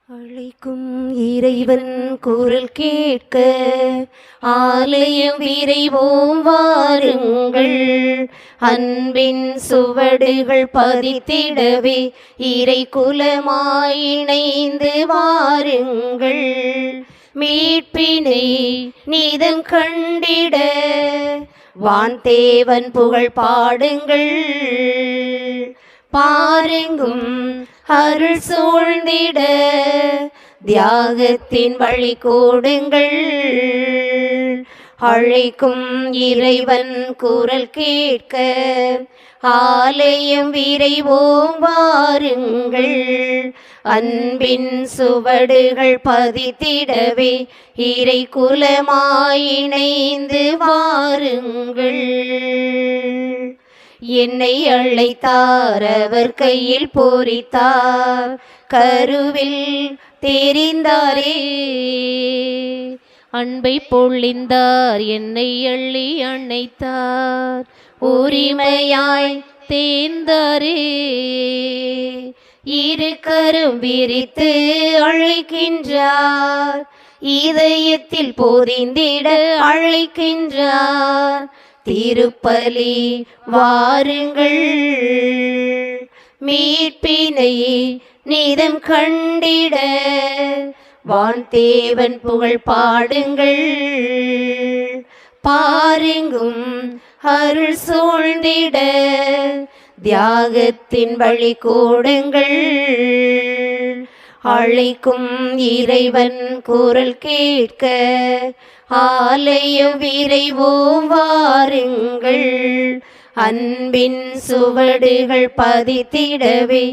அழைக்கும் இறைவன் குரல் கேட்க ஆலயம் விரைவோம் வாருங்கள். அன்பின் சுவடுகள் பதித்திடவே இறை குலமாய் இணைந்து வாருங்கள். மீட்பினை நீதம் கண்டிட வான்தேவன் புகழ் பாடுங்கள். பாருங்கும் அருள் சூழ்ந்திட தியாகத்தின் வழி கூடுங்கள். அழைக்கும் இறைவன் குரல் கேட்க ஆலயம் விரைவோம் வாருங்கள். அன்பின் சுவடுகள் பதித்திடவே இறை குலமாய் இணைந்து வாருங்கள். என்னை அழைத்தார், அவர் கையில் பொறித்தார், கருவில் தெரிந்தாரே. அன்பை பொழிந்தார், என்னை அள்ளி அணைத்தார், உரிமையாய் தேர்ந்தாரே. இரு கரம் விரித்து அழைக்கின்றார், இதயத்தில் பொதிந்திட அழைக்கின்றார். திருப்பலி வாருங்கள், மீட்பினை நீதம் கண்டிட வான்தேவன் புகழ் பாடுங்கள். பாருங்கும் அருள் சூழ்ந்திட தியாகத்தின் வழி கூடுங்கள். அழைக்கும் இறைவன் குரல் கேட்க ஆலயம் விரைவோம் வாருங்கள். அன்பின் சுவடுகள் பதித்திடவே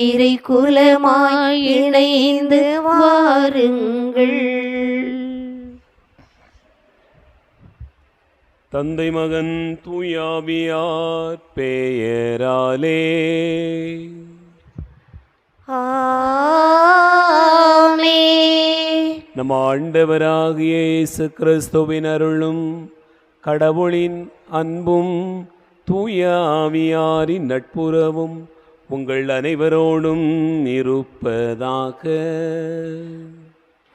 இறை குலமாய் இணைந்து வாருங்கள். தந்தை மகன் தூயாவியார் பெயராலே ஆமென். நம் ஆண்டவராகிய இயேசு கிறிஸ்துவின் அருளும் கடவுளின் அன்பும் தூய ஆவியாரின் நட்புறவும் உங்கள் அனைவரோடும் இருப்பதாக.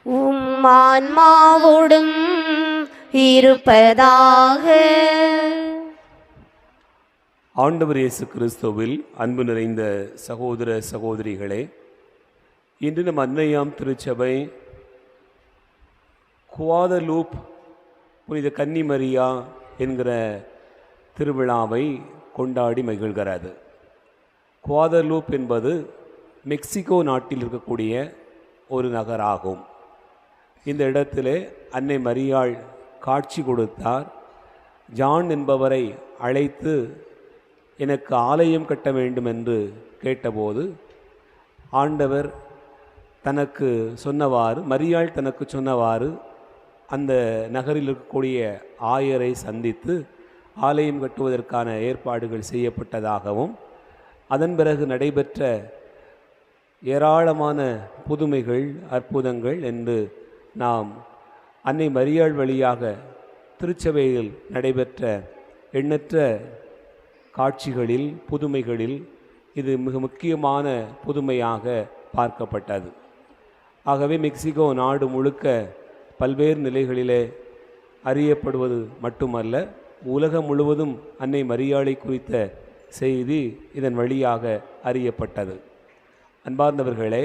உம் ஆன்மாவோடும் இருப்பதாக. ஆண்டவர் இயேசு கிறிஸ்துவில் அன்பு நிறைந்த சகோதர சகோதரிகளே, இன்று நம் அன்னையாம் திருச்சபை குவாதலூப் புனித கன்னிமரியா என்கிற திருவிழாவை கொண்டாடி மகிழ்கிறது. குவாதலூப் என்பது மெக்சிகோ நாட்டில் இருக்கக்கூடிய ஒரு நகராகும். இந்த இடத்திலே அன்னை மரியாள் காட்சி கொடுத்தார். ஜான் என்பவரை அழைத்து எனக்கு ஆலயம் கட்ட வேண்டும் என்று கேட்டபோது ஆண்டவர் தனக்கு சொன்னவாறு, மரியாள் தனக்கு சொன்னவாறு அந்த நகரில் இருக்கக்கூடிய ஆயரை சந்தித்து ஆலயம் கட்டுவதற்கான ஏற்பாடுகள் செய்யப்பட்டதாகவும், அதன் பிறகு நடைபெற்ற ஏராளமான புதுமைகள், அற்புதங்கள் என்று நாம் அன்னை மரியாள் வழியாக திருச்சபையில் நடைபெற்ற எண்ணற்ற காட்சிகளில், புதுமைகளில் இது மிக முக்கியமான புதுமையாக பார்க்கப்பட்டது. ஆகவே மெக்சிகோ நாடு முழுக்க பல்வேறு நிலைகளிலே அறியப்படுவது மட்டுமல்ல, உலகம் முழுவதும் அன்னை மரியாளை குறித்த செய்தி இதன் வழியாக அறியப்பட்டது. அன்பார்ந்தவர்களே,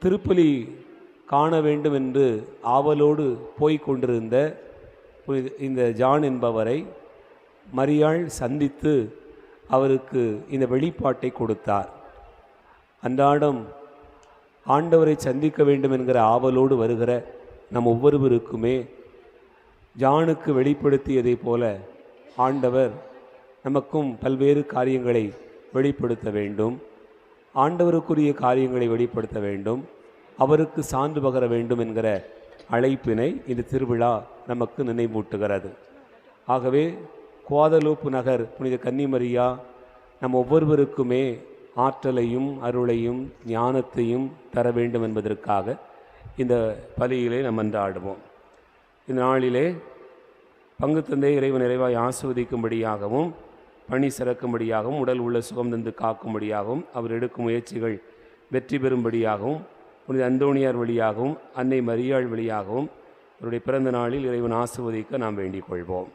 திருப்பலி காண வேண்டும் என்று ஆவலோடு போய்கொண்டிருந்த இந்த ஜான் என்பவரை மரியாள் சந்தித்து அவருக்கு இந்த வெளிப்பாட்டை கொடுத்தார். அன்றாடம் ஆண்டவரை சந்திக்க வேண்டும் என்கிற ஆவலோடு வருகிற நம் ஒவ்வொருவருக்குமே ஜானுக்கு வெளிப்படுத்தியதை போல ஆண்டவர் நமக்கும் பல்வேறு காரியங்களை வெளிப்படுத்த வேண்டும். ஆண்டவருக்குரிய காரியங்களை வெளிப்படுத்த வேண்டும், அவருக்கு சான்று பகர வேண்டும் என்கிற அழைப்பினை இந்த திருவிழா நமக்கு நினைவூட்டுகிறது. ஆகவே குவாதலூப்பு நகர் புனித கன்னிமரியா நம் ஒவ்வொருவருக்குமே ஆற்றலையும் அருளையும் ஞானத்தையும் தர வேண்டும் என்பதற்காக இந்த பலியிலே நாம் மன்றாடுவோம். இந்த நாளிலே பங்கு தந்தை இறைவன் நிறைவாய் ஆசிர்வதிக்கும்படியாகவும், பணி சிறக்கும்படியாகவும், உடல் உள்ள சுகம் தந்து காக்கும்படியாகவும், அவர் எடுக்கும் முயற்சிகள் வெற்றி பெறும்படியாகவும் புனித அந்தோணியார் வழியாகவும் அன்னை மரியாள் வழியாகவும் அவருடைய பிறந்த நாளில் இறைவன் ஆசிர்வதிக்க நாம் வேண்டிக் கொள்வோம்.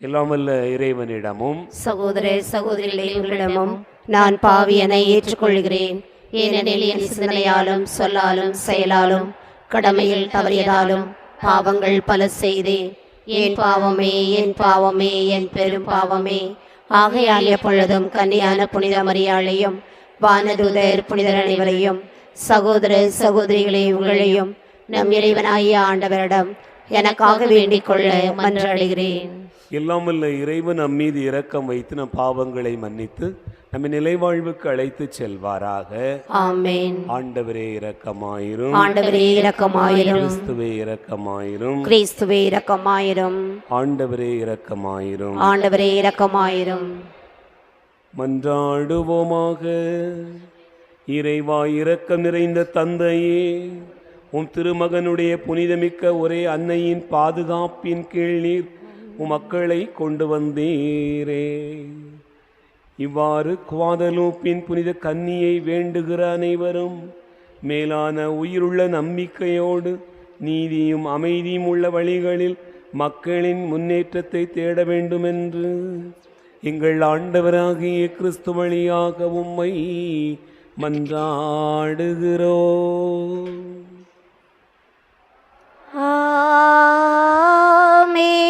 எல்லாம் வல்ல இறைவனிடமும் சகோதர சகோதரிகளிடமும் நான் பாவியனை ஏற்றுக்கொள்கிறேன். ஏனெனில் என் சிந்தனையாலும் சொல்லாலும் செயலாலும் கடமையில் தவறியதாலும் பாவங்கள் பல செய்தேன். என் பாவமே என் பாவமே என் பெரும் பாவமே. ஆகையால் எப்பொழுதும் கன்னியான புனித மரியாளையும் வானதூதர் புனிதர் அனைவரையும் சகோதர சகோதரிகளை உங்களையும் நம் இறைவனாகிய ஆண்டவரிடம் எனக்காக வேண்டிக் கொள்ள மன்றாடுகிறேன். எல்லாம் வல்ல இறைவன் நம் மீது இரக்கம் வைத்து நம் பாவங்களை மன்னித்து நம்மை நிலைவாழ்வுக்கு அழைத்து செல்வாராக. ஆமென். ஆண்டவரே இரக்கமாயிரும். ஆண்டவரே இரக்கமாயிரும். கிறிஸ்துவே இரக்கமாயிரும். கிறிஸ்துவே இரக்கமாயிரும். ஆண்டவரே இரக்கமாயிரும். ஆண்டவரே இரக்கமாயிரும். மன்றாடுவோமாக. இறைவா, இரக்கம் நிறைந்த தந்தையே, உம் திருமகனுடைய புனிதமிக்க ஒரே அன்னையின் பாதுகாப்பின் கீழ் நீர் உம் மக்களை கொண்டு வந்தீரே. இவ்வாறு குவாதலூப்பின் புனித கன்னியை வேண்டுகிற அனைவரும் மேலான உயிருள்ள நம்பிக்கையோடு நீதியும் அமைதியும் உள்ள வழிகளில் மக்களின் முன்னேற்றத்தை தேட வேண்டுமென்று எங்கள் ஆண்டவராகிய கிறிஸ்து வழியாக உம்மை மன்றாடுகிறோம். ஆமென்.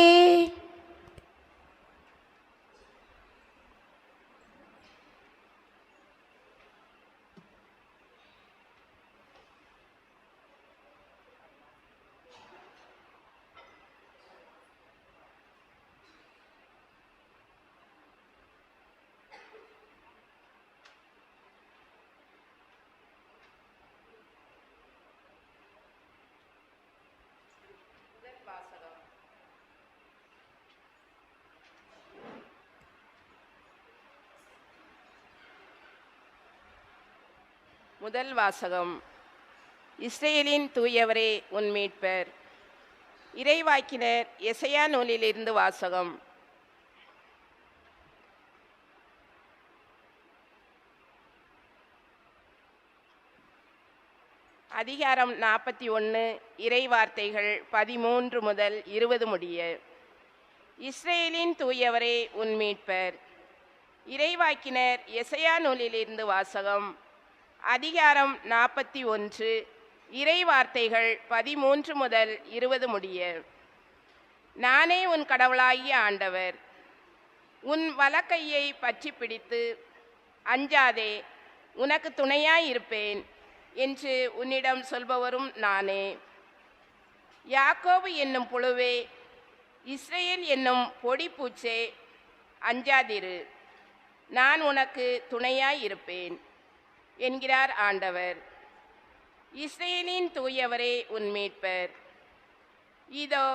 முதல் வாசகம். இஸ்ரேலின் தூயவரே உன் மீட்பர். இறைவாக்கினர் எசையா நூலிலிருந்து வாசகம். அதிகாரம் 41, இறைவார்த்தைகள் 13 முதல் 20 முடிய. இஸ்ரேலின் தூயவரே உன் மீட்பர். இறைவாக்கினர் எசையா நூலிலிருந்து வாசகம். அதிகாரம் 41, இறைவார்த்தைகள் 13 முதல் 20 முடிய. நானே உன் கடவுளாகிய ஆண்டவர். உன் வலக்கையை பற்றி பிடித்து அஞ்சாதே, உனக்கு துணையாயிருப்பேன் என்று உன்னிடம் சொல்பவரும் நானே. யாக்கோபு என்னும் புழுவே, இஸ்ரேல் என்னும் பொடிப்பூச்சே, அஞ்சாதிரு, நான் உனக்கு துணையாயிருப்பேன் என்கிறார் ஆண்டவர். இஸ்ரேலின் தூயவரே உன் மீட்பர். இதோ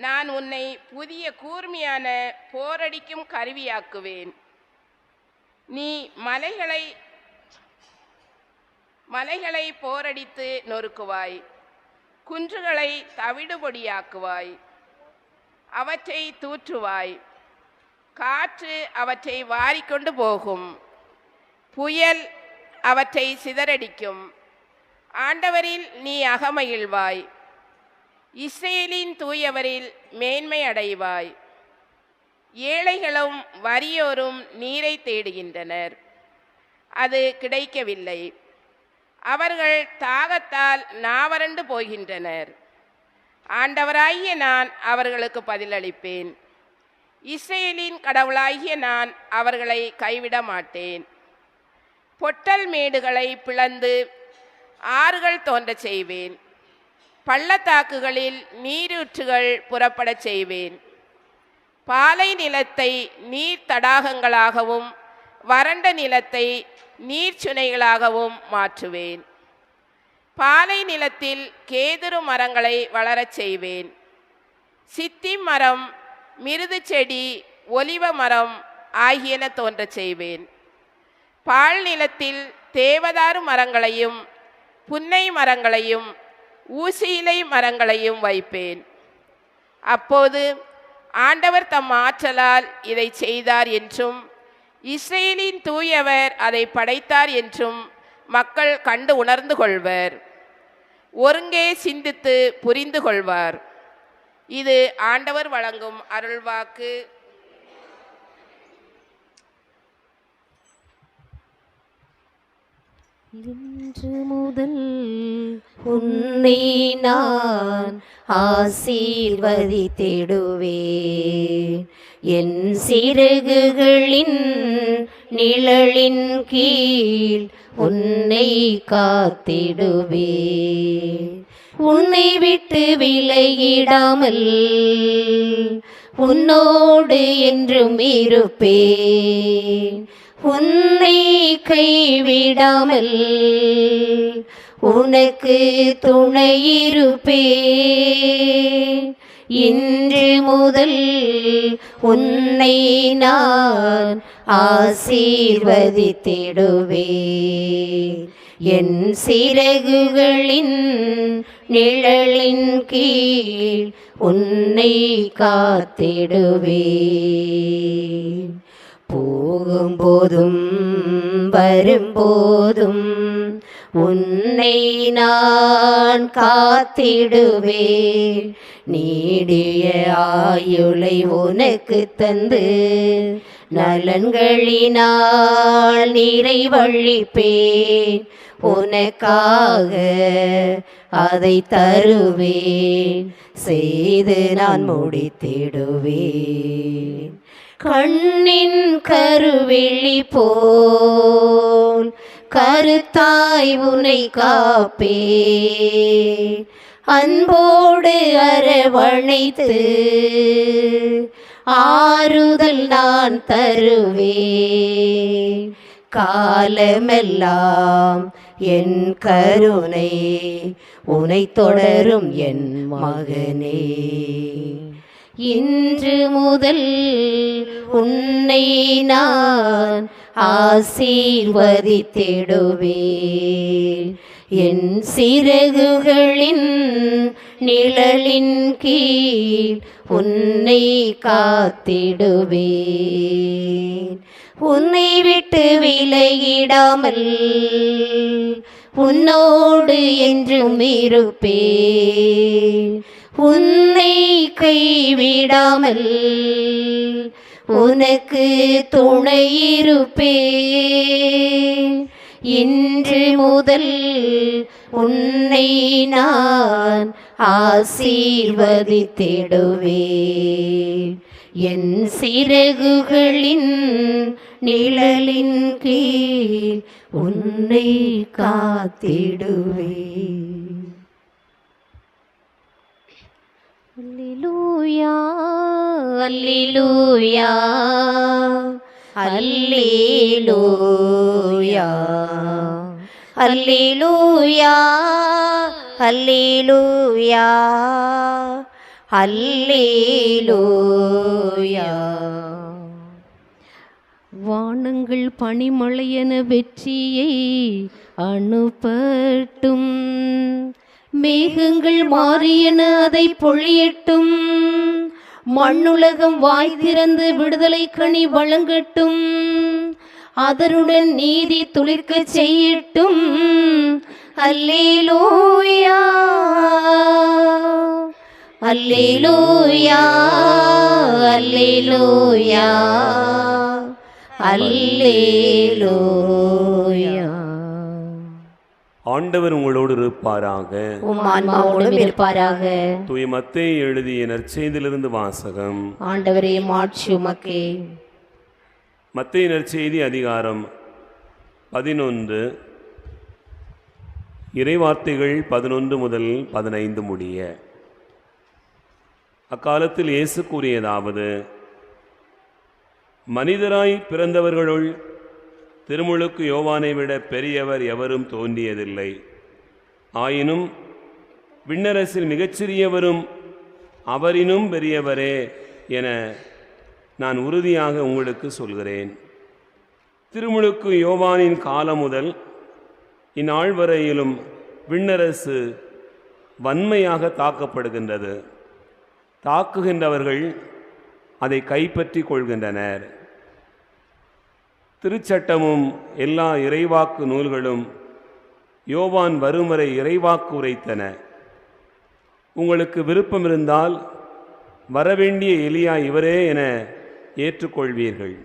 நான் உன்னை புதிய கூர்மையான போரடிக்கும் கருவியாக்குவேன். நீ மலைகளை போரடித்து நொறுக்குவாய், குன்றுகளை தவிடுபொடியாக்குவாய், அவற்றை தூற்றுவாய். காற்று அவற்றை வாரிக்கொண்டு போகும், புயல் அவற்றை சிதறடிக்கும். ஆண்டவரில் நீ அகமகிழ்வாய், இஸ்ரேலின் தூயவரில் மேன்மை அடைவாய். ஏழைகளும் வறியோரும் நீரை தேடுகின்றனர், அது கிடைக்கவில்லை. அவர்கள் தாகத்தால் நாவறண்டு போகின்றனர். ஆண்டவராகிய நான் அவர்களுக்கு பதிலளிப்பேன். இஸ்ரேலின் கடவுளாகிய நான் அவர்களை கைவிட மாட்டேன். பொட்டல் மேடுகளை பிளந்து ஆறுகள் தோன்றச் செய்வேன், பள்ளத்தாக்குகளில் நீரூற்றுகள் புறப்படச் செய்வேன். பாலை நிலத்தை நீர் தடாகங்களாகவும் வறண்ட நிலத்தை நீர்ச்சுனைகளாகவும் மாற்றுவேன். பாலை நிலத்தில் கேதுரு மரங்களை வளரச் செய்வேன். சித்தி மரம், மிருது செடி, ஒலிவ மரம் ஆகியன தோன்றச் செய்வேன். பால் நிலத்தில் தேவதாரு மரங்களையும் புன்னை மரங்களையும் ஊசியிலை மரங்களையும் வைப்பேன். அப்போது ஆண்டவர் தம் ஆற்றலால் இதை செய்தார் என்றும் இஸ்ரேலின் தூயவர் அதை படைத்தார் என்றும் மக்கள் கண்டு உணர்ந்து கொள்வர். ஒருங்கே சிந்தித்து புரிந்து கொள்வார். இது ஆண்டவர் வழங்கும் அருள்வாக்கு. இன்று முதல் உன்னை நான் ஆசீர்வதித்திடுவேன். என் சிறகுகளின் நிழலின் கீழ் உன்னை காத்திடுவேன். உன்னை விட்டு விலகிடாமல் உன்னோடு என்றும் இருப்பேன். உன்னை கைவிடாமல் உனக்கு துணையிருப்பேன். இன்று முதல் உன்னை நான் ஆசீர்வதித்திடுவேன். என் சிறகுகளின் நிழலின் கீழ் உன்னை காத்திடுவேன். போகும்போதும் வரும்போதும் உன்னை நான் காத்திடுவேன். நீடிய ஆயுளை உனக்கு தந்து நலன்களினால் நிறைவழிப்பேன். உனக்காக அதை தருவேன், செய்து நான் முடித்திடுவேன். கண்ணின் கருவிழி போல் கருத்தாய் உனை காப்பேன். அன்போடு அரவணைத்து ஆறுதல் நான் தருவேன். காலமெல்லாம் என் கருணை உனை தொடரும் என் மகனே. இன்று முதல் உன்னை நான் ஆசீர்வதித்திடுவேன். என் சிறகுகளின் நிழலின் கீழ் உன்னை காத்திடுவேன். உன்னை விட்டு விலகிடாமல் உன்னோடு என்றும் இருப்பேன். உன்னை கைவிடாமல் உனக்கு துணையிருப்பேன். இன்று முதல் உன்னை நான் ஆசீர்வதித்திடுவேன். என் சிறகுகளின் நிழலின் கீழ் உன்னை காத்திடுவேன். அல்லேலூயா அல்லேலூயா அல்லேலூயா அல்லேலூயா அல்லேலூயா அல்லேலூயா. வானங்கள் பனிமழையென வெற்றியை அனுப்பட்டும். மேகங்கள் மாறியன அதை பொழியட்டும். மண்ணுலகம் வாய் திறந்து விடுதலை கனி வழங்கட்டும். அதனுடன் நீதி துளிர்க்க செய்யட்டும். அல்லேலூயா அல்லேலூயா அல்லேலூயா அல்லேலூயா. ஆண்டவர் உங்களோடு இருப்பாராக. உம் ஆன்மாவோடும் இருப்பாராக. தூய மத்தேயு எழுதிய நற்செய்தியிலிருந்து வாசகம். ஆண்டவரே மாட்சி உமக்கே. மத்தேயு நற்செய்தி அதிகாரம் 11 இறைவார்த்தைகள் 11 முதல் 15 முடிய. அக்காலத்தில் இயேசு கூறியதாவது: மனிதராய் பிறந்தவர்களுள் திருமுழுக்கு யோவானை விட பெரியவர் எவரும் தோன்றியதில்லை. ஆயினும் விண்ணரசில் மிகச்சிறியவரும் அவரினும் பெரியவரே என நான் உறுதியாக உங்களுக்கு சொல்கிறேன். திருமுழுக்கு யோவானின் காலம் முதல் இந்நாள் வரையிலும் விண்ணரசு வன்மையாக தாக்கப்படுகின்றது. தாக்குகின்றவர்கள் அதை கைப்பற்றி கொள்கின்றனர். திருச்சட்டமும் எல்லா இறைவாக்கு நூல்களும் யோவான் வரும் வரை இறைவாக்கு உரைத்தன. உங்களுக்கு விருப்பம் இருந்தால் வரவேண்டிய எலியா இவரே என ஏற்றுக்கொள்வீர்கள்.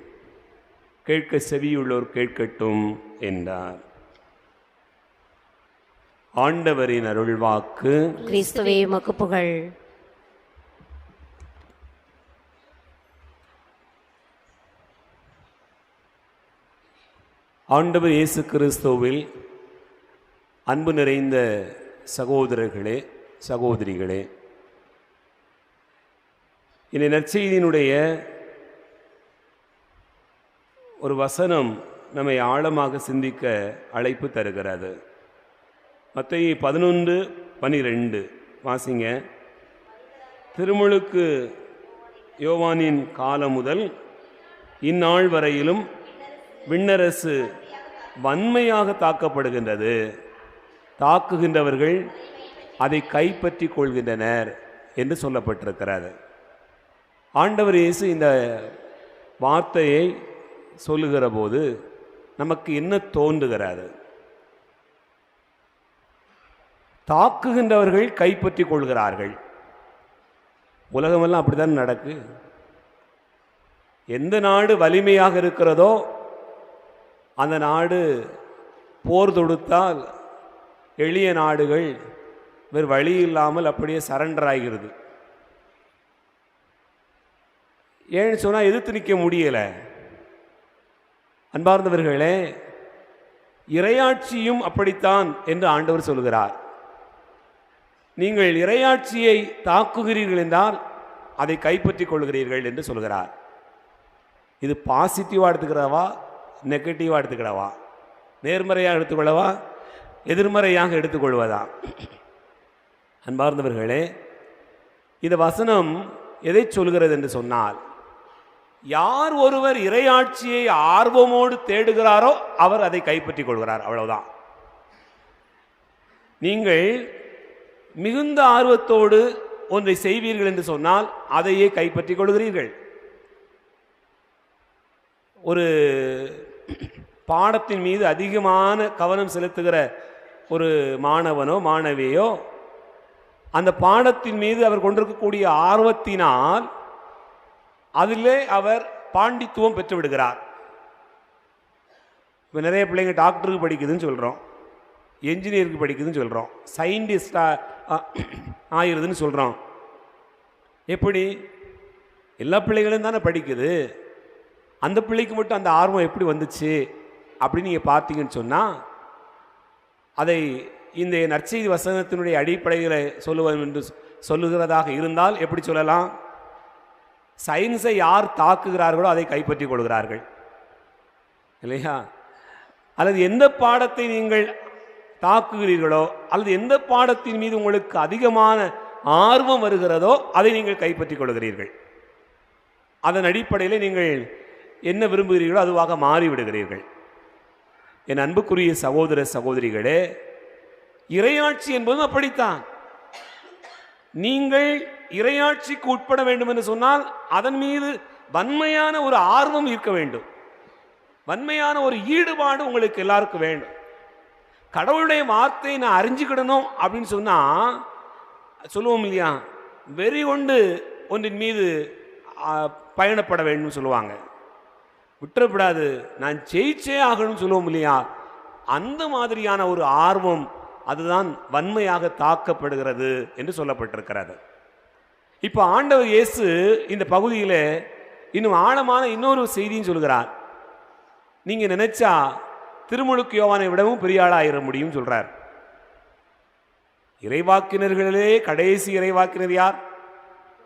கேட்க செவியுள்ளோர் கேட்கட்டும் என்றார். ஆண்டவரின் அருள்வாக்கு. கிறிஸ்துவே உமக்கு புகழ். ஆண்டவர் இயேசு கிறிஸ்துவில் அன்பு நிறைந்த சகோதரர்களே, சகோதரிகளே, இந்த நற்செய்தியினுடைய ஒரு வசனம் நம்மை ஆழமாக சிந்திக்க அழைப்பு தருகிறது. மத்தேயு 11:12 வாசிங்க. திருமுழுக்கு யோவானின் காலம் முதல் இந்நாள் வரையிலும் விண்ணரசு வன்மையாக தாக்கப்படுகின்றது. தாக்குகின்றவர்கள் அதை கைப்பற்றி கொள்கின்றனர் என்று சொல்லப்பட்டிருக்கிறது. ஆண்டவர் இயேசு இந்த வார்த்தையை சொல்லுகிற போது நமக்கு என்ன தோன்றுகிறது? தாக்குகின்றவர்கள் கைப்பற்றி கொள்கிறார்கள். உலகமெல்லாம் அப்படித்தான் நடக்கு. எந்த நாடு வலிமையாக இருக்கிறதோ அந்த நாடு போர் தொடுத்தால் எளிய நாடுகள் வேறு வழி இல்லாமல் அப்படியே சரண்டர் ஆகிறது. ஏன்னு சொன்னால் எதிர்த்து நிற்க முடியலை. அன்பார்ந்தவர்களே, இறையாட்சியும் அப்படித்தான் என்று ஆண்டவர் சொல்கிறார். நீங்கள் இறையாட்சியை தாக்குகிறீர்கள் என்றால் அதை கைப்பற்றி கொள்கிறீர்கள் என்று சொல்கிறார். இது பாசிட்டிவாக எடுத்துக்கிறவா, நெகட்டிவாக எடுத்துக்கிறவா, நேர்மறையாக எடுத்துக்கொள்ளவா, எதிர்மறையாக எடுத்துக்கொள்வதா? அன்பார்ந்தவர்களே, இந்த வசனம் எதை சொல்கிறது என்று சொன்னால், யார் ஒருவர் இறையாட்சியை ஆர்வமோடு தேடுகிறாரோ அவர் அதை கைப்பற்றி கொள்கிறார். அவ்வளவுதான். நீங்கள் மிகுந்த ஆர்வத்தோடு ஒன்றை செய்வீர்கள் என்று சொன்னால் அதையே கைப்பற்றி கொள்கிறீர்கள். ஒரு பாடத்தின் மீது அதிகமான கவனம் செலுத்துகிற ஒரு மாணவனோ மாணவியோ அந்த பாடத்தின் மீது அவர் கொண்டிருக்கக்கூடிய ஆர்வத்தினால் அதிலே அவர் பாண்டித்துவம் பெற்று விடுகிறார். இப்போ நிறைய பிள்ளைங்க டாக்டருக்கு படிக்குதுன்னு சொல்கிறோம், என்ஜினியருக்கு படிக்குதுன்னு சொல்கிறோம், சயின்டிஸ்டாக ஆயிடுதுன்னு சொல்கிறோம். எப்படி? எல்லா பிள்ளைகளும் தானே படிக்குது, அந்த பிள்ளைக்கு மட்டும் அந்த ஆர்வம் எப்படி வந்துச்சு அப்படின்னு நீங்கள் பார்த்தீங்கன்னு சொன்னால், அதை இந்த நற்செய்தி வசனத்தினுடைய அடிப்படையில் சொல்லுவது என்று சொல்லுகிறதாக இருந்தால் எப்படி சொல்லலாம்? சயின்ஸை யார் தாக்குகிறார்களோ அதை கைப்பற்றி கொள்கிறார்கள், இல்லையா? அல்லது எந்த பாடத்தை நீங்கள் தாக்குகிறீர்களோ அல்லது எந்த பாடத்தின் மீது உங்களுக்கு அதிகமான ஆர்வம் வருகிறதோ அதை நீங்கள் கைப்பற்றி கொள்கிறீர்கள். அதன் அடிப்படையில் நீங்கள் என்ன விரும்புகிறீர்களோ அதுவாக மாறிவிடுகிறீர்கள். என் அன்புக்குரிய சகோதர சகோதரிகளே, இறையாட்சி என்பதும் அப்படித்தான். நீங்கள் இறையாட்சிக்கு உட்பட வேண்டும் என்று சொன்னால் அதன் மீது வன்மையான ஒரு ஆர்வம் இருக்க வேண்டும், வன்மையான ஒரு ஈடுபாடு உங்களுக்கு எல்லாருக்கும் வேண்டும். கடவுளுடைய வார்த்தையை நான் அறிஞ்சுக்கிடணும் அப்படின்னு சொன்னால் சொல்லுவோம் இல்லையா, வெறி கொண்டு ஒன்றின் மீது பயணப்பட வேண்டும் சொல்லுவாங்க. விட்டுறப்படாது, நான் ஜெயிச்சே ஆகணும்னு சொல்லுவோம் இல்லையா, அந்த மாதிரியான ஒரு ஆர்வம் அதுதான் வன்மையாக தாக்கப்படுகிறது என்று சொல்லப்பட்டிருக்கிறது. இப்போ ஆண்டவர் இயேசு இந்த பகுதியில் இன்னும் ஆழமான இன்னொரு செய்தியும் சொல்கிறார். நீங்கள் நினைச்சா திருமுழுக்கு யோவானை விடவும் பெரிய ஆளாயிர முடியும் சொல்றார். இறைவாக்கினர்களிலே கடைசி இறைவாக்கினர் யார்?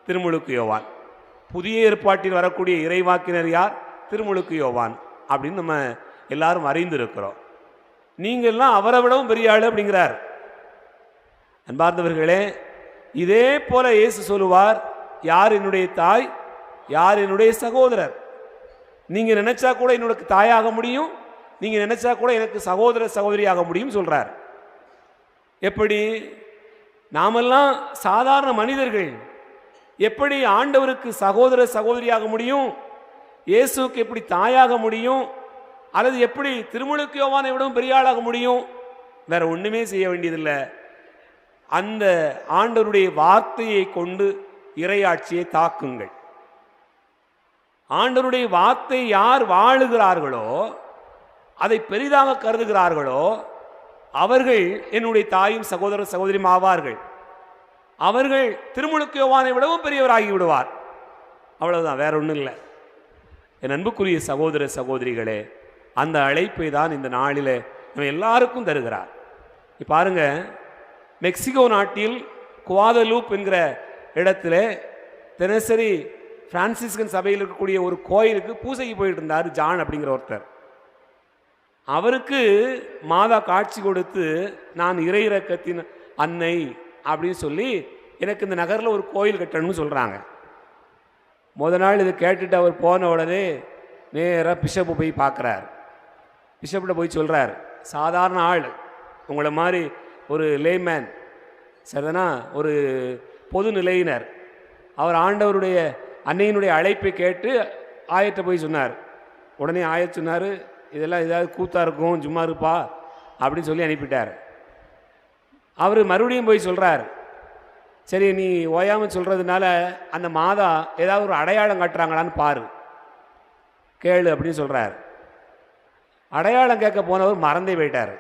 திருமுழுக்கு யோவான். புதிய ஏற்பாட்டில் வரக்கூடிய இறைவாக்கினர் யார்? திருமுழுக்கு யோவான் அப்படின்னு நம்ம எல்லாரும் அறிந்திருக்கிறோம். நீங்கள்லாம் அவரை விடவும் பெரிய ஆளு அப்படிங்கிறார். அன்பார்ந்தவர்களே, இதே போல இயேசு சொல்லுவார், யார் என்னுடைய தாய், யார் என்னுடைய சகோதரர். நீங்க நினைச்சா கூட என்னோட தாயாக முடியும், நீங்க நினைச்சா கூட எனக்கு சகோதர சகோதரியாக முடியும் சொல்றார். எப்படி? நாமெல்லாம் சாதாரண மனிதர்கள், எப்படி ஆண்டவருக்கு சகோதர சகோதரியாக முடியும், இயேசுக்கு எப்படி தாயாக முடியும், அல்லது எப்படி திருமுழுக்கு யோவானை விடவும் பெரிய ஆளாக முடியும் வேற ஒன்றுமே செய்ய வேண்டியதில்லை. அந்த ஆண்டவருடைய வார்த்தையை கொண்டு இறையாட்சியை தாக்குங்கள். ஆண்டவருடைய வார்த்தை யார் வாழுகிறார்களோ, அதை பெரிதாக கருதுகிறார்களோ, அவர்கள் என்னுடைய தாயும் சகோதர சகோதரியும் ஆவார்கள். அவர்கள் திருமுழுக்கு யோவானை விடவும் பெரியவராகி விடுவார். அவ்வளவுதான், வேற ஒன்றும் இல்லை. என் அன்புக்குரிய சகோதர சகோதரிகளே, அந்த அழைப்பை தான் இந்த நாளில் நம்ம எல்லாருக்கும் தருகிறார். பாருங்க, மெக்சிகோ நாட்டில் குவாதலூப் என்கிற இடத்துல தினசரி பிரான்சிஸ்கன் சபையில் இருக்கக்கூடிய ஒரு கோயிலுக்கு பூசைக்கு போயிட்டு இருந்தார் ஜான் அப்படிங்கிற ஒருத்தர். அவருக்கு மாதா காட்சி கொடுத்து, நான் இறை இரக்கத்தின் அன்னை அப்படின்னு சொல்லி எனக்கு இந்த நகரில் ஒரு கோயில் கட்டணும்னு சொல்கிறாங்க. முதல் நாள் இதை கேட்டுட்டு அவர் போன உடனே நேராக பிஷப்பை போய் பார்க்குறார். பிஷப்பிட்ட போய் சொல்கிறார், சாதாரண ஆள், உங்களை மாதிரி ஒரு லேமேன், சரிதானா, ஒரு பொது நிலையினர். அவர் ஆண்டவருடைய அன்னையினுடைய அழைப்பை கேட்டு ஆயத்தை போய் சொன்னார். உடனே ஆயத் சொன்னார், இதெல்லாம் ஏதாவது கூத்தாக இருக்கும், சும்மா இருப்பா அப்படின்னு சொல்லி அனுப்பிட்டார். அவர் மறுபடியும் போய் சொல்கிறார், சரி நீ ஓயாமல் சொல்கிறதுனால அந்த மாதா ஏதாவது ஒரு அடையாளம் காட்டுறாங்களான்னு பாரு, கேளு அப்படின்னு சொல்கிறார். அடையாளம் கேட்க போனவர் மறந்தே போயிட்டார்.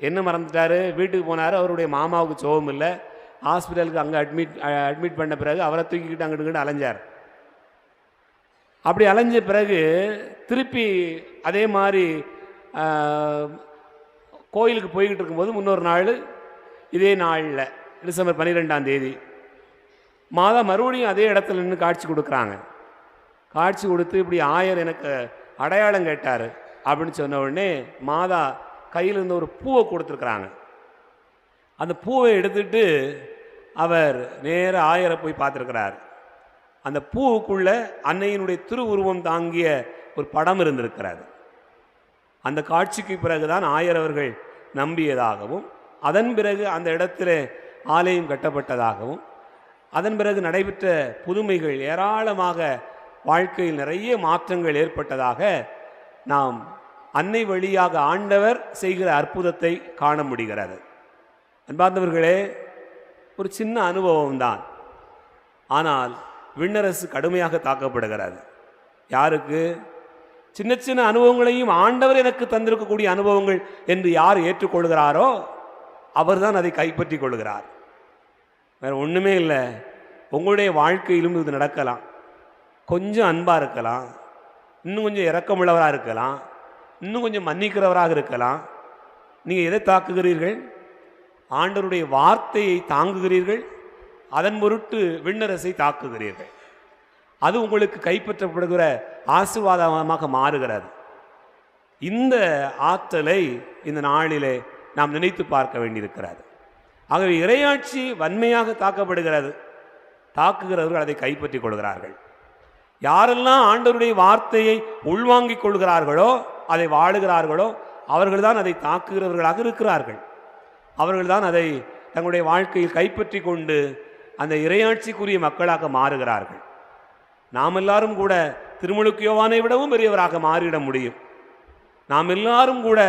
என்ன மறந்துட்டார்? வீட்டுக்கு போனார். அவருடைய மாமாவுக்கு சோகம் இல்லை. ஹாஸ்பிட்டலுக்கு அங்கே அட்மிட் பண்ண பிறகு அவரை தூக்கிக்கிட்டு அங்கிட்டு அலைஞ்சார். அப்படி அலைஞ்ச பிறகு திருப்பி அதே மாதிரி கோயிலுக்கு போய்கிட்டு இருக்கும்போது முன்னொரு நாள் இதே நாளில் டிசம்பர் 12ஆம் தேதி மாதா மறுபடியும் அதே இடத்துல நின்று காட்சி கொடுக்குறாங்க. காட்சி கொடுத்து, இப்படி ஆயர் எனக்கு அடையாளம் கேட்டார் அப்படின்னு சொன்ன உடனே மாதா கையில் இருந்த ஒரு பூவை கொடுத்துருக்குறாங்க. அந்த பூவை எடுத்துட்டு அவர் நேர ஆயரை போய் பார்த்துருக்கிறார். அந்த பூவுக்குள்ள அன்னையினுடைய திருவுருவம் தாங்கிய ஒரு படம் இருந்திருக்கிறார். அந்த காட்சிக்கு பிறகுதான் ஆயர் அவர்கள் நம்பியதாகவும், அதன் பிறகு அந்த இடத்துல ஆலயம் கட்டப்பட்டதாகவும், அதன் பிறகு நடைபெற்ற புதுமைகள் ஏராளமாக, வாழ்க்கையில் நிறைய மாற்றங்கள் ஏற்பட்டதாக நாம் அன்னை வழியாக ஆண்டவர் செய்கிற அற்புதத்தை காண முடிகிறது. அன்பார்ந்தவர்களே, ஒரு சின்ன அனுபவம்தான், ஆனால் விண்ணரசு கடுமையாக தாக்கப்படுகிறது. யாருக்கு? சின்ன சின்ன அனுபவங்களையும் ஆண்டவர் எனக்கு தந்திருக்கக்கூடிய அனுபவங்கள் என்று யார் ஏற்றுக்கொள்கிறாரோ அவர்தான் அதை கைப்பற்றி கொள்கிறார். வேறு ஒன்றுமே இல்லை. உங்களுடைய வாழ்க்கையிலும் இது நடக்கலாம். கொஞ்சம் அன்பாக இருக்கலாம், இன்னும் கொஞ்சம் இரக்கமுள்ளவராக இருக்கலாம், இன்னும் கொஞ்சம் மன்னிக்கிறவராக இருக்கலாம். நீங்கள் எதை தாக்குகிறீர்கள்? ஆண்டவருடைய வார்த்தையை தாங்குகிறீர்கள். அதன் பொருட்டு விண்ணரசை தாக்குகிறீர்கள். அது உங்களுக்கு கைப்பற்றப்படுகிற ஆசீர்வாதமாக மாறுகிறது. இந்த ஆற்றலை இந்த நாளிலே நாம் நினைத்து பார்க்க வேண்டியிருக்கிறது. ஆகவே இறையாட்சி வன்மையாக தாக்கப்படுகிறது. தாக்குகிறவர்கள் அதை கைப்பற்றி கொள்கிறார்கள். யாரெல்லாம் ஆண்டவருடைய வார்த்தையை உள்வாங்கிக் கொள்கிறார்களோ, அதை வாழுகிறார்களோ, அவர்கள்தான் அதை தாக்குகிறவர்களாக இருக்கிறார்கள். அவர்கள்தான் அதை தங்களுடைய வாழ்க்கையில் கைப்பற்றி கொண்டு அந்த இறையாட்சிக்குரிய மக்களாக மாறுகிறார்கள். நாம் எல்லாரும் கூட திருமுழுக்கு யோவானை விடவும் பெரியவராக மாறிட முடியும். நாம் எல்லாரும் கூட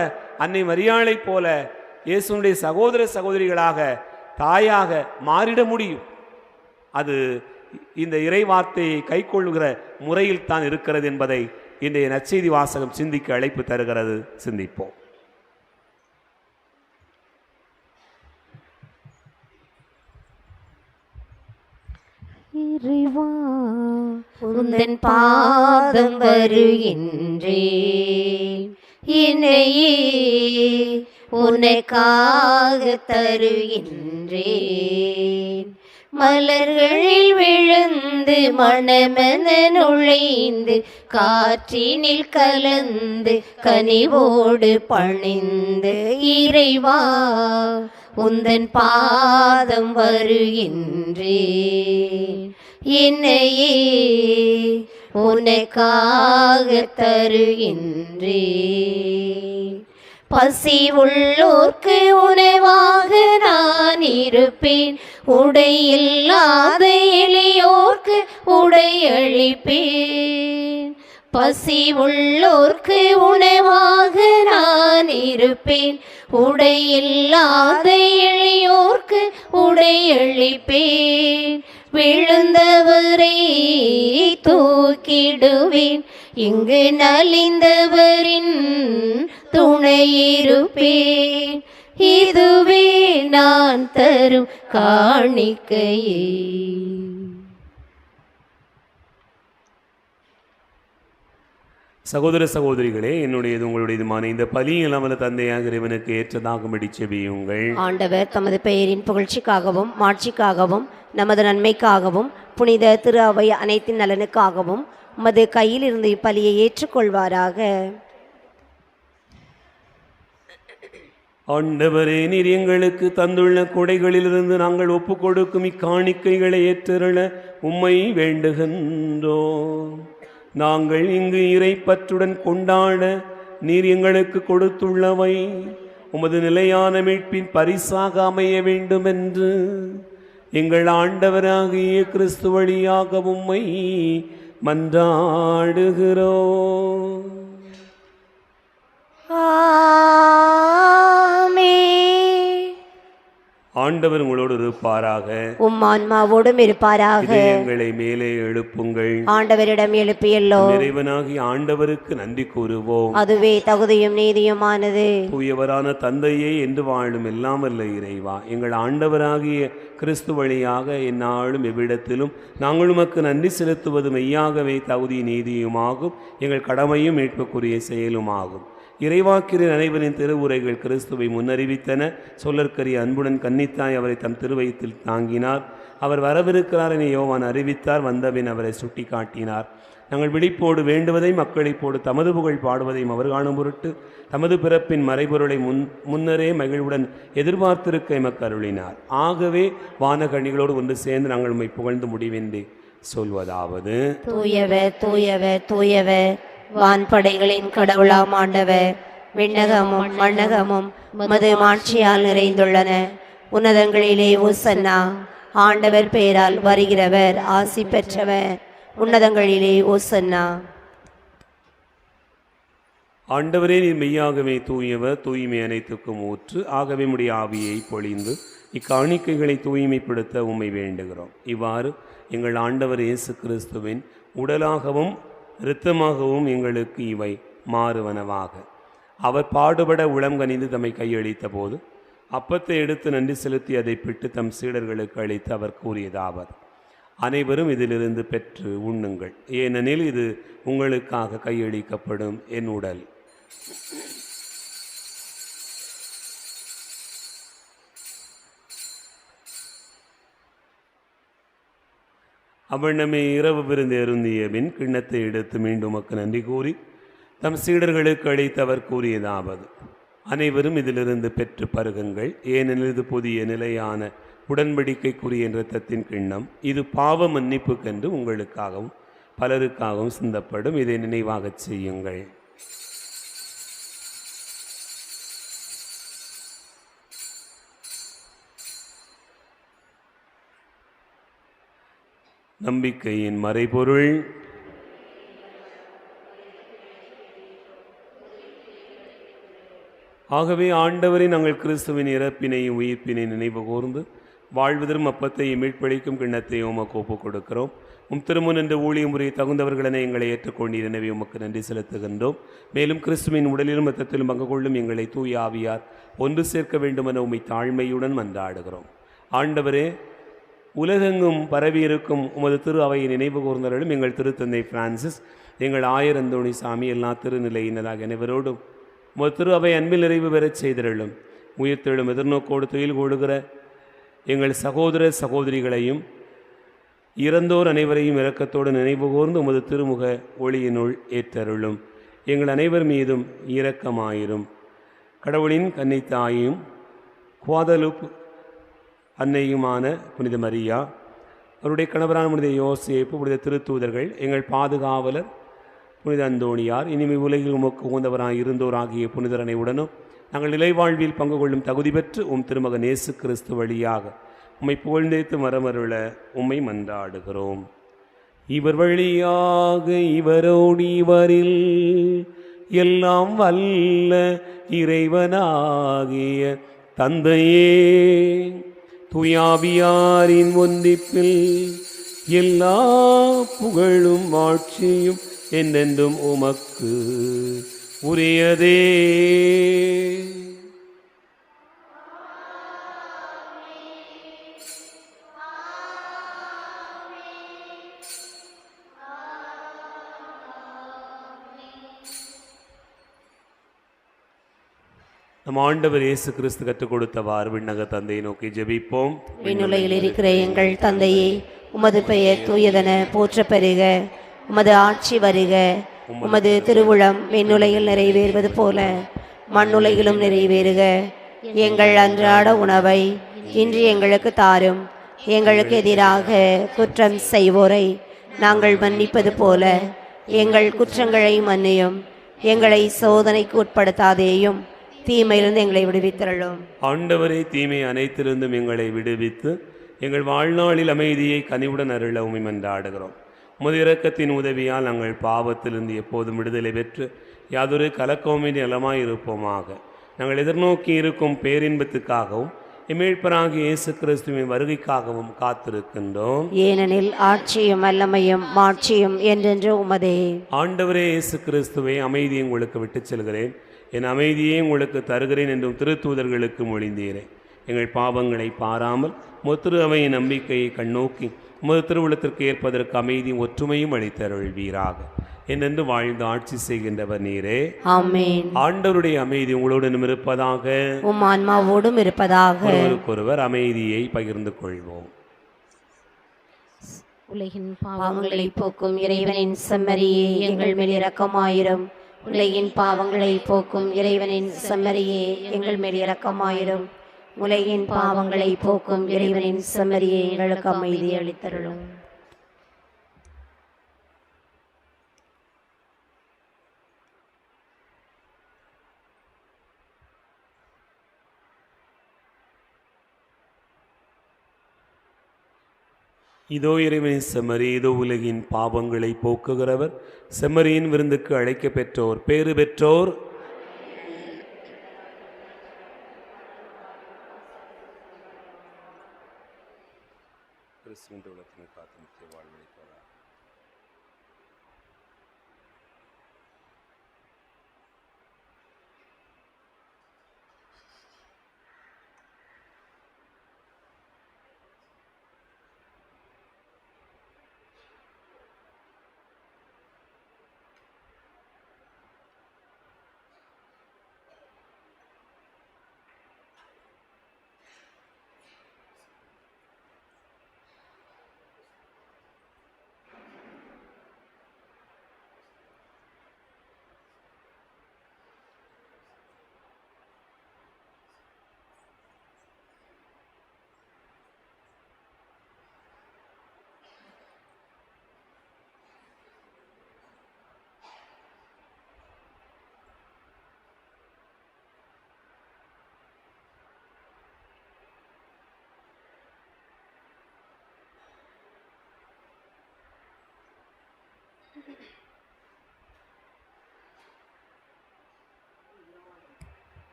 அன்னை மரியாளை போல இயேசுனுடைய சகோதர சகோதரிகளாக, தாயாக மாறிட முடியும். அது இந்த இறை வார்த்தையை கைக்கொள்ளுகிற முறையில் தான் இருக்கிறது என்பதை இன்றைய நற்செய்தி வாசகம் சிந்திக்க அழைப்பு தருகிறது. சிந்திப்போம். இறைவா, உந்தன் பாதம் வருகின்றேன், என்னையே உனக்காக தருகின்றேன். மலர்களில் விழுந்து மணமென நுழைந்து காற்றினில் கலந்து கனிவோடு பணிந்து, இறைவா உந்தன் பாதம் வருகின்றேன், என்னையே உனக்காக தருகின்றேன். பசி உள்ளோர்க்கு உணவாக நான் இருப்பேன், உடையில்லாத எளியோர்க்கு உடையளிப்பேன். பசி உள்ளோர்க்கு உணவாக நான் இருப்பேன், இருப்பேன். உடையில்லாத எளியோர்க்கு உடையளிப்பேன். விழுந்தவரை தூக்கிடுவேன். இங்கு நலிந்தவரின் துணையிருப்பேன். இதுவே நான் தரும் காணிக்கையே. சகோதர சகோதரிகளே, என்னுடையது உங்களுடையதுமான இந்த பலியில் நமது தந்தையாக இறைவனுக்கு ஏற்றதாகும்படி செபியுங்கள். ஆண்டவர் தமது பெயரின் புகழ்ச்சிக்காகவும் மாட்சிக்காகவும் நமது நன்மைக்காகவும் புனித திரு அவை அனைத்தின் நலனுக்காகவும் உமது கையில் இருந்து இப்பலியை ஏற்றுக்கொள்வாராக. ஆண்டவரே, நீர் எங்களுக்கு தந்துள்ள கொடைகளிலிருந்து நாங்கள் ஒப்புக் கொடுக்கும் இக்காணிக்கைகளை ஏற்றருள உம்மை வேண்டுகின்றோம். நாங்கள் இங்கு இறைப்பற்றுடன் கொண்டாட நீர் எங்களுக்கு கொடுத்துள்ளவை உமது நிலையான மீட்பின் பரிசாக அமைய வேண்டும் என்று எங்கள் ஆண்டவராகிய கிறிஸ்து வழியாக உம்மை மன்றாடுகிறோம். ஆண்டவர் உங்களோடு இருப்பாராக. உம் ஆன்மாவோடும் இருப்பாராக. இதயங்களை மேலே எழுப்புங்கள். ஆண்டவரிடம் எழுப்பியல்லோ. இறைவனாகிய ஆண்டவருக்கு நன்றி கூறுவோம். அதுவே தகுதியும் நீதியுமானது. தூயவரான தந்தையே என்று வாழும் எல்லாம் வல்ல இறைவா, எங்கள் ஆண்டவராகிய கிறிஸ்து வழியாக எந்நாளும் எவ்விடத்திலும் நாங்கள் உமக்கு நன்றி செலுத்துவது மெய்யாகவே தகுதி நீதியுமாகும், எங்கள் கடமையும் மீட்புக்குரிய செயலுமாகும். இறைவாக்கினர் அனைவரின் திருவுரைகள் கிறிஸ்துவை முன்னறிவித்தன. சொல்லற்கரிய அன்புடன் கன்னித்தாய் அவரை தம் திருவயத்தில் தாங்கினார். அவர் வரவிருக்கிறார் என யோவான் அறிவித்தார். வந்தபின் அவரை சுட்டி காட்டினார். நாங்கள் விழிப்போடு வேண்டுவதை மக்களிப்போடு தமது புகழ் பாடுவதையும் அவர் காணும் பொருட்டு தமது பிறப்பின் மறைபொருளை முன்னரே மகிழ்வுடன் எதிர்பார்த்திருக்க எமக்கு அருளினார். ஆகவே வானகணிகளோடு ஒன்று சேர்ந்து நாங்கள் உம்மை புகழ்ந்து முடிவென்றே சொல்வதாவது: தூயவர் தூயவர் தூயவர், வான்படைகளின் கடவுளாம் ஆண்டவர். விண்ணகமும் மண்ணகமும் மது மாட்சியால் நிறைந்துள்ளன. உன்னதங்களிலே ஓசன்னா. ஆண்டவர் பெயரால் வருகிறவர் ஆசி பெற்றவர். உன்னதங்களிலே ஓசன்னா. ஆண்டவரே, நீர் மெய்யாகவே தூயவர், தூய்மை அனைத்துக்கும் ஊற்று. ஆகவே உம்முடைய ஆவியை பொழிந்து இக்காணிக்கைகளை தூய்மைப்படுத்த உம்மை வேண்டுகிறோம். இவ்வாறு எங்கள் ஆண்டவர் இயேசு கிறிஸ்துவின் உடலாகவும் இரத்தமாகவும் எங்களுக்கு இவை மாறுவனவாக. அவர் பாடுபட உளம் கனிந்து தம்மை கையளித்த போது அப்பத்தை எடுத்து நன்றி செலுத்தி அதை பிட்டு தம் சீடர்களுக்கு அளித்து அவர் கூறியதாவது: அனைவரும் இதிலிருந்து பெற்று உண்ணுங்கள், ஏனெனில் இது உங்களுக்காக கையளிக்கப்படும் என் உடல். அவ்வண்ணமே இரவு விருந்து அருந்திய பின் கிண்ணத்தை எடுத்து மீண்டும் உமக்கு நன்றி கூறி தம் சீடர்களுக்கு அளித்து அவர் கூறியதாவது: அனைவரும் இதிலிருந்து பெற்று பருகுங்கள், ஏனெனில் இது புதிய நிலையான உடன்படிக்கைக்குரிய இரத்தத்தின் கிண்ணம். இது பாவ மன்னிப்புக்கென்று உங்களுக்காகவும் பலருக்காகவும் சிந்தப்படும். இதை நினைவாகச் செய்யுங்கள். நம்பிக்கையின் மறைபொருள். ஆகவே ஆண்டவரை நாங்கள் கிறிஸ்துவின் இறப்பினையும் உயிர்ப்பினை நினைவு கூர்ந்து வாழ்வதரும் அப்பத்தையும் மீட்பளிக்கும் கிண்ணத்தையும் உமக்கு ஒப்புக் கொடுக்கிறோம். திருமுன் என்ற ஊழியம் முறையை தகுந்தவர்களென எங்களை ஏற்றுக்கொண்டீர். எனவே உமக்கு நன்றி செலுத்துகின்றோம். மேலும் கிறிஸ்துவின் உடலிலும் இரத்தத்திலும் பங்கு கொள்ளும் எங்களை தூய ஆவியார் ஒன்று சேர்க்க வேண்டுமென உம்மை தாழ்மையுடன் மன்றாடுகிறோம். ஆண்டவரே, உலகெங்கும் பரவியிருக்கும் உமது திரு அவையை நினைவு கூர்ந்தவர்களும் எங்கள் திருத்தந்தை பிரான்சிஸ், எங்கள் ஆயர் அந்தோணி சாமி, எல்லா திருநிலையினராக அனைவரோடும் உமது திரு அவை அன்பில் நிறைவு பெறச் செய்திருளும். உயிர்த்தெழும் எதிர்நோக்கோடு துயில் கூடுகிற எங்கள் சகோதர சகோதரிகளையும் இறந்தோர் அனைவரையும் இரக்கத்தோடு நினைவு கூர்ந்து உமது திருமுக ஒளியினுள் ஏற்றருளும். எங்கள் அனைவர் மீதும் இரக்கமாயிரும். கடவுளின் கன்னித்தாயும் குவாதலுப் அன்னையுமான புனித மரியா, அவருடைய கணவரான புனித யோசேப்பு, புனித திருத்தூதர்கள், எங்கள் பாதுகாவலர் புனித அந்தோணியார், இனிமே உலகில் உமக்கு உகந்தவராக இருந்தோராகிய புனிதர் அனைவருடனும் நாங்கள் நிலைவாழ்வில் பங்கு கொள்ளும் தகுதி பெற்று திருமகன் இயேசு கிறிஸ்து வழியாக உம்மை புகழ்ந்தேத்து மரமருள உம்மை மன்றாடுகிறோம். இவர் வழியாக, இவரோடு, இவரில் எல்லாம் வல்ல இறைவனாகிய தந்தையே, தூயாவியாரின் ஒன்றிப்பில் எல்லா புகழும் ஆட்சியும் என்றென்றும் உமக்கு உரியதே. நம் ஆண்டவர் இயேசு கிறிஸ்து கற்றுக் கொடுத்தவாறு விண்ணக தந்தையை நோக்கி ஜெபிப்போம். விண்ணுலகில் இருக்கிற எங்கள் தந்தையே, உமது பெயர் தூயதென போற்ற பெறுக. உமது ஆட்சி வருக. உமது திருவுளம் விண்ணுலகில் நிறைவேறுவது போல மண்ணுலகிலும் நிறைவேறுக. எங்கள் அன்றாட உணவை இன்று எங்களுக்கு தாரும். எங்களுக்கு எதிராக குற்றம் செய்வோரை நாங்கள் மன்னிப்பது போல எங்கள் குற்றங்களை மன்னியும். எங்களை சோதனைக்கு உட்படுத்தாதேயும், தீமையிலிருந்து எங்களை விடுவித்தருளும். ஆண்டவரே, தீமை அனைத்திலிருந்தும் எங்களை விடுவித்து எங்கள் வாழ்நாளில் அமைதியை கனிவுடன் அருள உம்மை மன்றாடுகிறோம். உமது இரக்கத்தின் உதவியால் நாங்கள் பாவத்திலிருந்து எப்போதும் விடுதலை பெற்று யாதொரு கலக்கவுமின்றி நலமாய் இருப்போமாக. நாங்கள் எதிர்நோக்கி இருக்கும் பேரின்பத்துக்காகவும் மீட்பராகிய இயேசு கிறிஸ்துவின் வருகைக்காகவும் காத்திருக்கின்றோம். ஏனெனில் ஆட்சியும் வல்லமையும் மாட்சியும் என்றென்று உமதே. ஆண்டவரே இயேசு கிறிஸ்துவை, அமைதியை உங்களுக்கு விட்டுச் செல்கிறேன், என் அமைதியை உங்களுக்கு தருகிறேன் என்றும் திருத்தூதர்களுக்கு மொழிந்தீரே. எங்கள் பாவங்களை பாராமல் முத்திரு அவையின் நம்பிக்கையை கண்ணோக்கி உமது திருவுளத்திற்கு ஏற்பதற்கு அமைதியும் ஒற்றுமையும் அளித்தருள்வீராக. என்றென்று வாழ்ந்து ஆட்சி செய்கின்றவர் நீரே. ஆமென். ஆண்டவருடைய அமைதி உங்களுடன் இருப்பதாக, உம் ஆன்மாவோடும் இருப்பதாக. ஒருவருக்கொருவர் அமைதியை பகிர்ந்து கொள்வோம். உலகின் பாவங்களை போக்கும் இறைவனின் செம்மறியே, எங்கள் மேல் இரக்கமாயிரும். உலகின் பாவங்களை போக்கும் இறைவனின் செம்மறியே, எங்கள் மேல் இரக்கமாயிரும். உலகின் பாவங்களை போக்கும் இறைவனின் செம்மறியே, எங்களுக்கு அமைதி அளித்தருளும். இதோ இறைவனின் செம்மறி, இதோ உலகின் பாவங்களை போக்குகிறவர். செம்மறியின் விருந்துக்கு அழைக்க பெற்றோர் பேறு பெற்றோர்.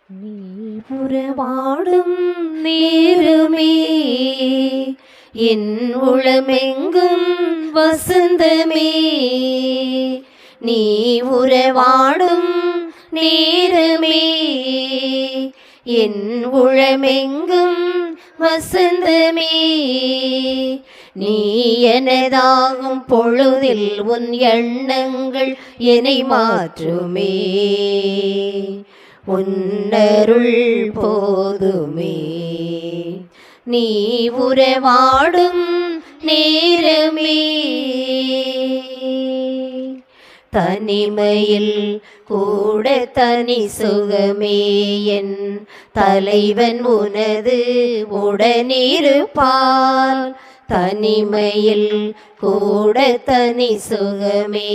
நீ உறவாடும் நேருமே, என் உளமெங்கும் வசந்தமே. நீ உறவாடும் நேரமே, என் உளமெங்கும் வசந்தமே. நீ எனதாகும் பொழுதில் உன் எண்ணங்கள் என்னை மாற்றுமே. உன்னருள் போதுமே. நீ உறவாடும் நேரமே, தனிமையில் கூட தனி சுகமே. என் தலைவன் உனது உடனிருப்பார். தனிமையில் கூட தனி சுகமே.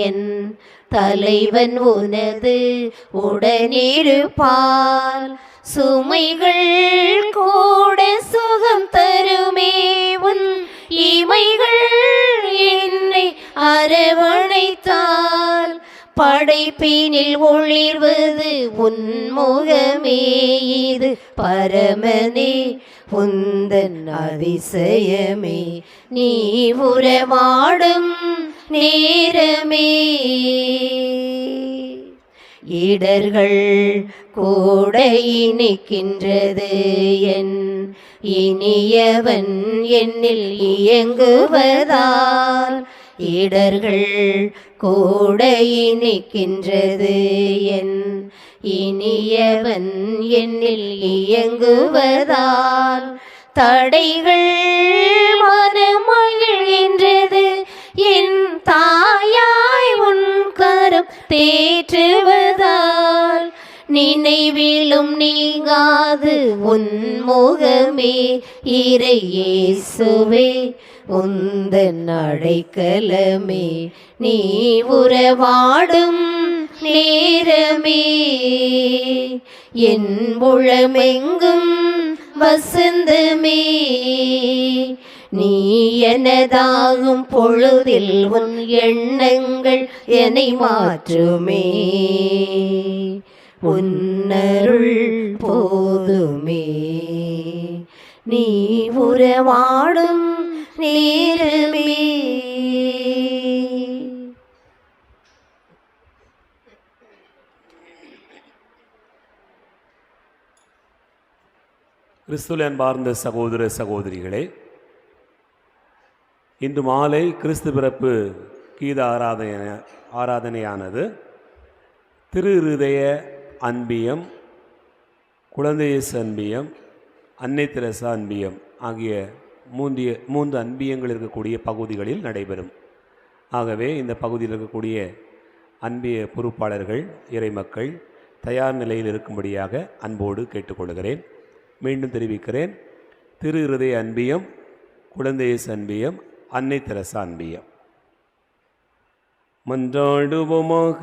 என் தலைவன் உனது உடனிருப்பார். சுமைகள் கூட சுகம் தருமே உன் இமைகள் என்னை அரவணைத்தால் படைப்பினில் ஒளிர்வது உன் முகமே இது பரமனே உந்தன் அதிசயமே நீ உறவாடும் நேரமே இடர்கள் கூட இனிக்கின்றது என் இனியவன் என்னில் இயங்குவதால் இடர்கள் கூட இனிக்கின்றது என் இனியவன் என்னில் இயங்குவதால் தடைகள் மனமகிழ்கின்றது என் தாயாய் உன் கரம் தேற்றுவதால் நினைவிலும் நீங்காது உன் முகமே இறையேசுவே உந்தன் அடைக்கலமே நீ உறவாடும் நேரமே என் உளமெங்கும் வசந்தமே நீ எனதாகும் பொழுதில் உன் எண்ணங்கள் என்னை மாற்றுமே உன்னருள் போதுமே நீ உறவாடும் நேரமே. கிறிஸ்துவில் அன்பார்ந்த சகோதர சகோதரிகளே, இன்று மாலை கிறிஸ்து பிறப்பு கீத ஆராதனையானது திரு இருதய அன்பியம், குழந்தை இயேசு அன்பியம், அன்னை தெரசா அன்பியம் ஆகிய மூன்று அன்பியங்கள் இருக்கக்கூடிய பகுதிகளில் நடைபெறும். ஆகவே இந்த பகுதியில் இருக்கக்கூடிய அன்பிய பொறுப்பாளர்கள் இறைமக்கள் தயார் நிலையில் இருக்கும்படியாக அன்போடு கேட்டுக்கொள்கிறேன். மீண்டும் தெரிவிக்கிறேன், திரு இருதய அன்பியம், குழந்தை இயேசு அன்பியம், அன்னை தெரசா அன்பியம். மன்றாடுவோமாக.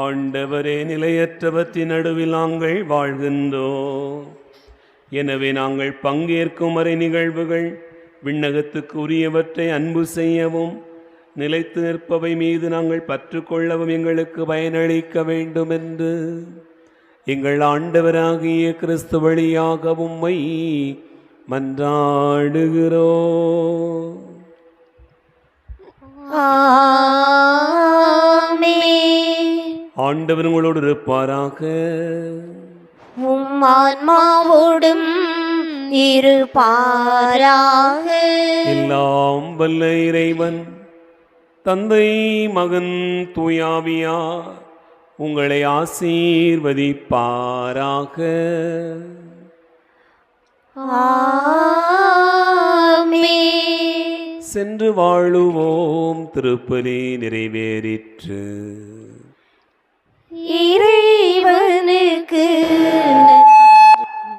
ஆண்டவரே, நிலையற்றவற்றின் நடுவில் நாங்கள் வாழ்கின்றோம். எனவே நாங்கள் பங்கேற்கும் வரை நிகழ்வுகள் விண்ணகத்துக்கு உரியவற்றை அன்பு செய்யவும் நிலைத்து நிற்பவை மீது நாங்கள் பற்றுக்கொள்ளவும் எங்களுக்கு பயனளிக்க வேண்டும் என்று எங்கள் ஆண்டவராகிய கிறிஸ்து வழியாக உம்மை மன்றாடுகிறோம். ஆண்டவர் உங்களோடு இருப்பாராக. உம் ஆன்மாவோடும் இருப்பாராக. எல்லாம் வல்ல இறைவன் தந்தை, மகன், தூயாவியார் உங்களை ஆசீர்வதிப்பாராக. ஆமென். சென்று வாழுவோம். திருப்பலி நிறைவேறிற்று. இறைவனுக்கு